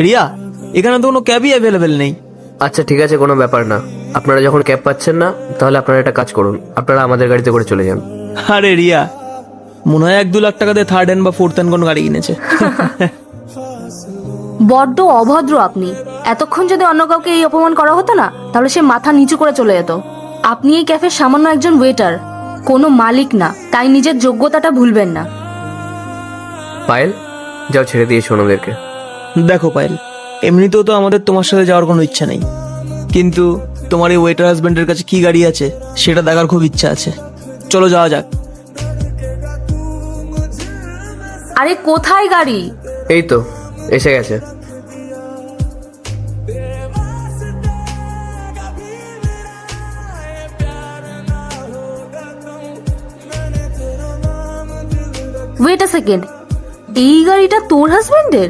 রিয়া, এখানে তো কোনো ক্যাবই অ্যাভেলেবেল নেই। আচ্ছা ঠিক আছে, কোনো ব্যাপার না। আপনারা যখন ক্যাব পাচ্ছেন না, তাহলে আপনারা একটা কাজ করুন, আপনারা আমাদের গাড়িতে করে চলে যান। আরে রিয়া, মনে হয় 1-2 লাখ টাকা দিয়ে থার্ড হ্যান্ড বা ফোর্থ হ্যান্ড কোনো গাড়ি কিনেছে। বড্ড অভদ্র আপনি। এতক্ষণ যদি অন্য কাউকে এই অপমান করা হতো না, তাহলে সে মাথা নিচু করে চলে যেত। আপনি এই ক্যাফের সামান্য একজন ওয়েটার, কোনো মালিক না, তাই নিজের যোগ্যতাটা ভুলবেন না। পায়েল, যাও ছেড়ে দিয়েছো ওনাদেরকে। দেখো পায়েল, এমনিতেও তো আমাদের তোমার সাথে যাওয়ার কোনো ইচ্ছা নেই, কিন্তু তোমার এই ওয়েটার হাজবেন্ডের কাছে কি গাড়ি আছে সেটা দেখার খুব ইচ্ছা আছে। চলো যাওয়া যাক। আরে কোথায় গাড়ি? এই তো এসে গেছে। ওয়েট আ সেকেন্ড, এই গাড়িটা তোর হাজবেন্ডের?